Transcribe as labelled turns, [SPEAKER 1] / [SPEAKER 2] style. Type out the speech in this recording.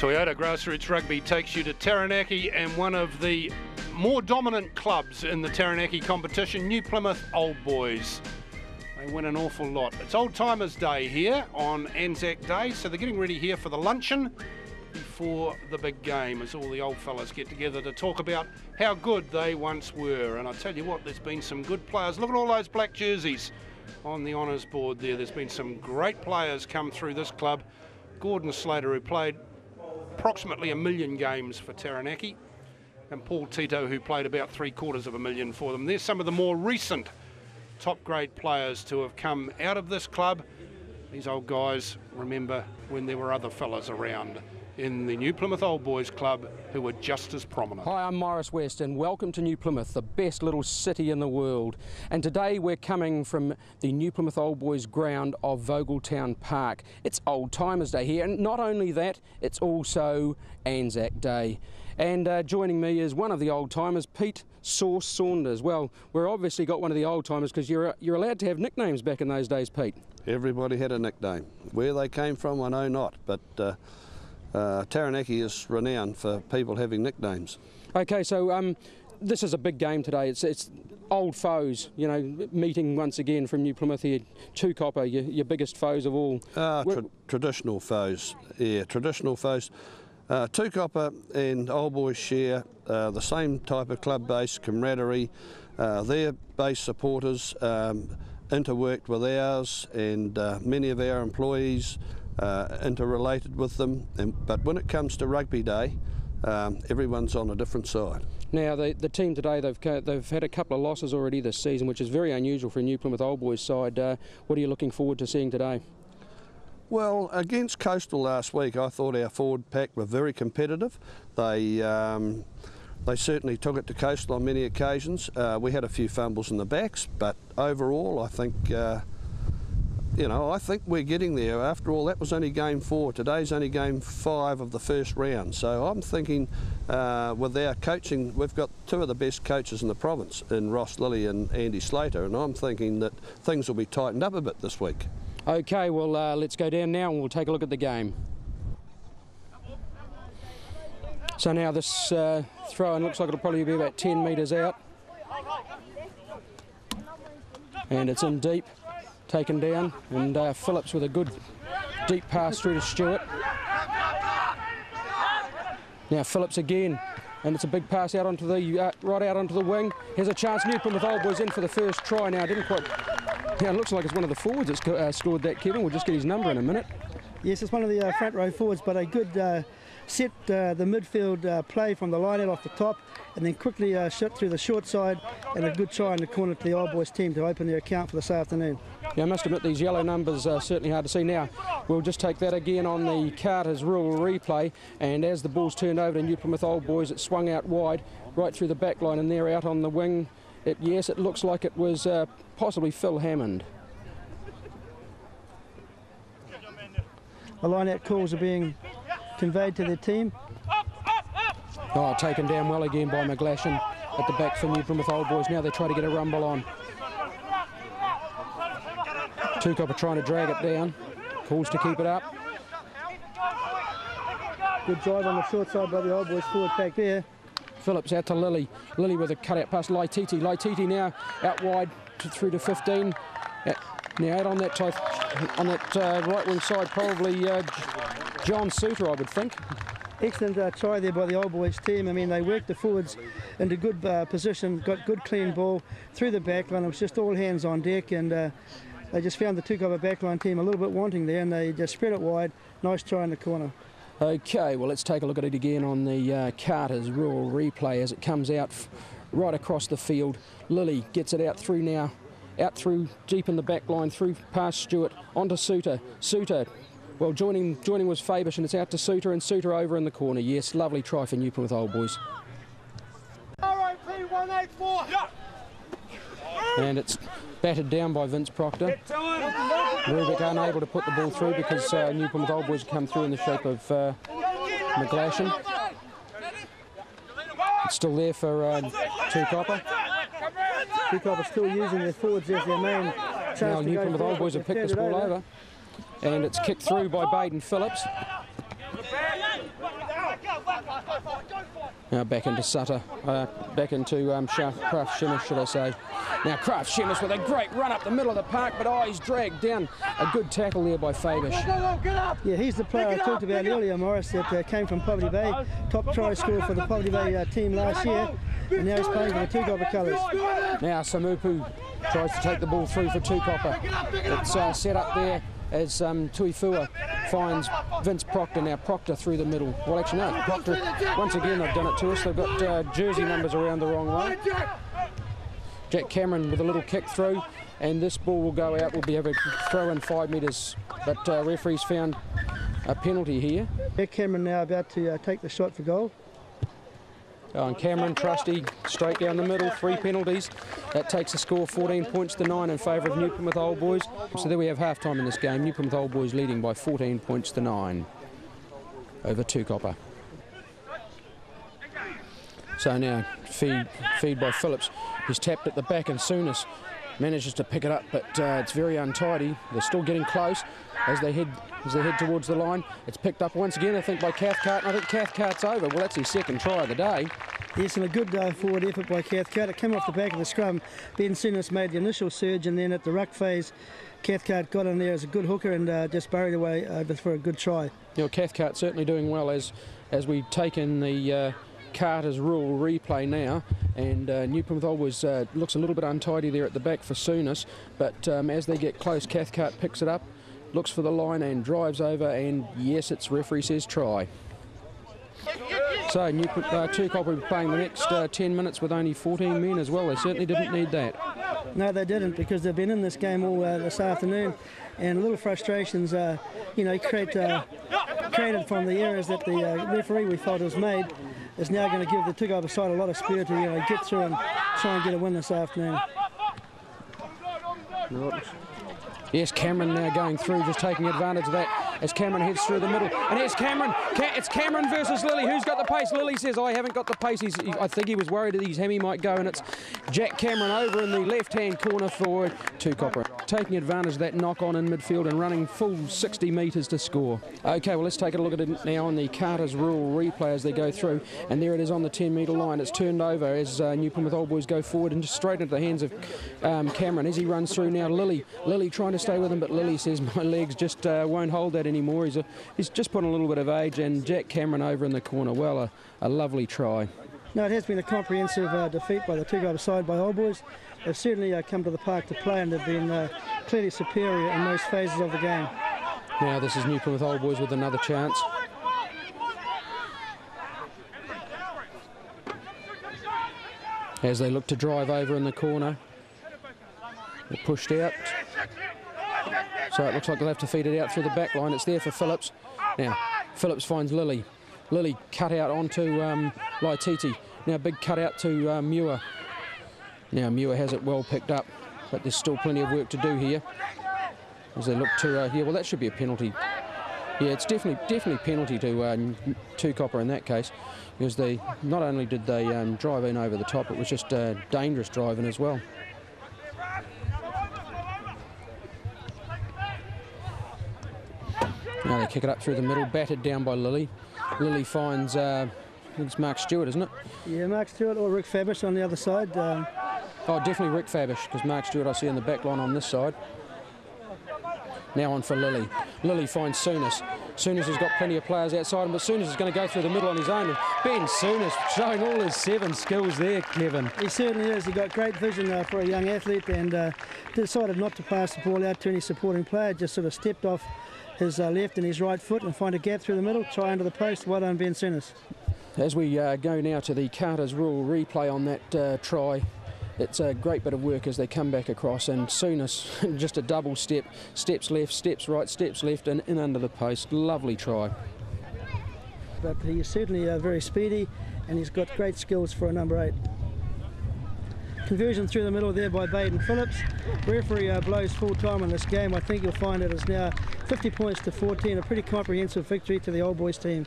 [SPEAKER 1] Toyota Grassroots Rugby takes you to Taranaki and one of the more dominant clubs in the Taranaki competition, New Plymouth Old Boys. They win an awful lot. It's Old Timers Day here on Anzac Day, so they're getting ready here for the luncheon before the big game as all the old fellas get together to talk about how good they once were. And I tell you what, there's been some good players. Look at all those black jerseys on the honours board there. There's been some great players come through this club. Gordon Slater, who played approximately 1 million games for Taranaki, and Paul Tito, who played about 750,000 for them. There's some of the more recent top grade players to have come out of this club. These old guys remember when there were other fellas around in the New Plymouth Old Boys Club who were just as prominent.
[SPEAKER 2] Hi, I'm Morris West and welcome to New Plymouth, the best little city in the world. And today we're coming from the New Plymouth Old Boys ground of Vogeltown Park. It's Old Timers Day here, and not only that, it's also Anzac Day. And joining me is one of the old timers, Pete Sauce Saunders. Well, we've obviously got one of the old timers because you're allowed to have nicknames back in those days, Pete.
[SPEAKER 3] Everybody had a nickname. Where they came from, I know not, but Taranaki is renowned for people having nicknames.
[SPEAKER 2] Okay, so this is a big game today. It's old foes, you know, meeting once again from New Plymouth here. Two Copper, your biggest foes of all.
[SPEAKER 3] Traditional foes, yeah, traditional foes. Two Copper and Old Boys share the same type of club base, camaraderie. Their base supporters interworked with ours, and many of our employees interrelated with them. But when it comes to Rugby Day, everyone's on a different side. Now,
[SPEAKER 2] the team today, they've had a couple of losses already this season, which is very unusual for a New Plymouth Old Boys side. What are you looking forward to seeing today?
[SPEAKER 3] Well, against Coastal last week, I thought our forward pack were very competitive. They certainly took it to Coastal on many occasions. We had a few fumbles in the backs, but overall, I think, I think we're getting there. After all, that was only game 4. Today's only game 5 of the first round. So I'm thinking with our coaching, we've got 2 of the best coaches in the province, in Ross Lilly and Andy Slater, and I'm thinking that things will be tightened up a bit this week.
[SPEAKER 2] Okay, well, let's go down now and we'll take a look at the game. So now this throw-in looks like it'll probably be about 10 metres out. And it's in deep, taken down, and Phillips with a good deep pass through to Stewart. Now Phillips again, and it's a big pass out onto the right out onto the wing. Here's a chance. New Plymouth Old Boys in for the first try now. Didn't quite. Yeah, it looks like it's one of the forwards that's scored that, Kevin. We'll just get his number in a minute.
[SPEAKER 4] Yes, it's one of the front row forwards, but a good set the midfield play from the line out off the top, and then quickly shot through the short side, and a good try in the corner to the Old Boys team to open their account for this afternoon.
[SPEAKER 2] Yeah, I must admit these yellow numbers are certainly hard to see. Now, we'll just take that again on the Carter's rural replay, and as the ball's turned over to New Plymouth Old Boys, it swung out wide, right through the back line, and they're out on the wing. Yes, it looks like it was possibly Phil Hammond.
[SPEAKER 4] The line-out calls are being conveyed to their team.
[SPEAKER 2] Oh, taken down well again by McGlashan at the back for New Plymouth Old Boys. Now they try to get a rumble on. Two Copper trying to drag it down. Calls to keep it up.
[SPEAKER 4] Good drive on the short side by the Old Boys forward pack there.
[SPEAKER 2] Phillips out to Lilly. Lilly with a cutout pass. Laititi. Laititi now out wide through to 15. Now out on that right wing side, probably John Suter, I would think.
[SPEAKER 4] Excellent try there by the Old Boys team. I mean, they worked the forwards into good position, got good clean ball through the back line. It was just all hands on deck, and they just found the Two Copper backline team a little bit wanting there, and they just spread it wide. Nice try in the corner.
[SPEAKER 2] Okay, well, let's take a look at it again on the Carter's rural replay as it comes out right across the field. Lilly gets it out through now, out through deep in the back line, through past Stewart, onto Suter. Suter, well, joining was Fabish, and it's out to Suter, and Suter over in the corner. Yes, lovely try for New Plymouth Old Boys. And it's battered down by Vince Proctor. Rubik unable to put the ball through because New Plymouth Old Boys come through in the shape of McGlashan. It's still there for Two Copper.
[SPEAKER 4] Two Copper still using their forwards as their main chance.
[SPEAKER 2] Now New Plymouth Old Boys have picked this ball over, and it's kicked through by Baden Phillips. Now back into Sutter, back into Kraft Shemesh, should I say. Now Kraft Shemesh with a great run up the middle of the park, but he's dragged down. A good tackle there by Fabish.
[SPEAKER 4] Yeah, he's the player I talked about earlier, Morris, that came from Poverty Bay, top try scorer for the Poverty Bay team last year, and now he's playing for the Two Copper colours.
[SPEAKER 2] Now Samupu tries to take the ball through for Two Copper. It's set up there as Tuifua finds Vince Proctor. Now Proctor through the middle. Well, actually no, Proctor, once again they've done it to us. They've got jersey numbers around the wrong way. Jack Cameron with a little kick through, and this ball will go out. We'll be able to throw in 5 metres, but referees found a penalty here.
[SPEAKER 4] Jack Cameron now about to take the shot for goal.
[SPEAKER 2] Oh, and Cameron, trusty, straight down the middle, 3 penalties. That takes the score 14 points to 9 in favour of New Plymouth Old Boys. So there we have half-time in this game. New Plymouth Old Boys leading by 14 points to 9 over Two Copper. So now feed by Phillips. He's tapped at the back, and Sooners manages to pick it up, but it's very untidy. They're still getting close as they head towards the line. It's picked up once again, I think, by Cathcart, and I think Cathcart's over. Well, that's his second try of the day.
[SPEAKER 4] Yes, and a good forward effort by Cathcart. It came off the back of the scrum. Ben Sooners made the initial surge, and then at the ruck phase, Cathcart got in there as a good hooker and just buried away for a good try.
[SPEAKER 2] You know, Cathcart certainly doing well as we take in the Carter's rule replay now, and New Plymouth Old Boys looks a little bit untidy there at the back for Sooners, but as they get close, Cathcart picks it up, looks for the line and drives over, and yes, its referee says try. So Two Copper will be playing the next 10 minutes with only 14 men as well. They certainly didn't need that.
[SPEAKER 4] No, they didn't, because they've been in this game all this afternoon, and little frustrations, created from the errors that the referee we felt was made, is now going to give the Two Copper side a lot of spirit to get through and try and get a win this afternoon.
[SPEAKER 2] Yes, Cameron now going through, just taking advantage of that as Cameron heads through the middle. And here's Cameron. It's Cameron versus Lilly. Who's got the pace? Lilly says, I haven't got the pace. I think he was worried that his hammy might go, and it's Jack Cameron over in the left-hand corner for Two Copper. Taking advantage of that knock-on in midfield and running full 60 metres to score. OK, well, let's take a look at it now on the Carter's rule replay as they go through. And there it is on the 10-metre line. It's turned over as New Plymouth Old Boys go forward and just straight into the hands of Cameron as he runs through now. Lilly trying to stay with him, but Lilly says my legs just won't hold that anymore. He's just put on a little bit of age, and Jack Cameron over in the corner. Well, a lovely try.
[SPEAKER 4] No, it has been a comprehensive defeat by the Two Copper side by Old Boys. They've certainly come to the park to play, and they've been clearly superior in most phases of the game.
[SPEAKER 2] Now this is New Plymouth Old Boys with another chance. As they look to drive over in the corner. They're pushed out. So it looks like they'll have to feed it out through the back line. It's there for Phillips. Now, Phillips finds Lilly. Lilly cut out onto Laititi. Now, big cut out to Muir. Now, Muir has it well picked up, but there's still plenty of work to do here. As they look to, yeah, well, that should be a penalty. Yeah, it's definitely penalty to Two Copper in that case, because they not only did they drive in over the top, it was just dangerous driving as well. Now they kick it up through the middle, battered down by Lilly. Lilly finds, I think it's Mark Stewart, isn't it?
[SPEAKER 4] Yeah, Mark Stewart or Rick Fabish on the other side.
[SPEAKER 2] Oh, definitely Rick Fabish, because Mark Stewart I see on the back line on this side. Now on for Lilly. Lilly finds Sooners. Sooners has got plenty of players outside him, but Sooners is going to go through the middle on his own. And Ben Sooners showing all his 7 skills there, Kevin.
[SPEAKER 4] He certainly is. He got great vision for a young athlete, and decided not to pass the ball out to any supporting player. Just sort of stepped off his left and his right foot and find a gap through the middle, try under the post. Well done, Ben Sooners.
[SPEAKER 2] As we go now to the Carter's rule replay on that try, it's a great bit of work as they come back across, and Sooners just a double step, steps left, steps right, steps left, and in under the post. Lovely try.
[SPEAKER 4] But he's certainly very speedy, and he's got great skills for a number 8. Conversion through the middle there by Baden Phillips. Referee blows full time on this game. I think you'll find it is now 50 points to 14, a pretty comprehensive victory to the Old Boys team.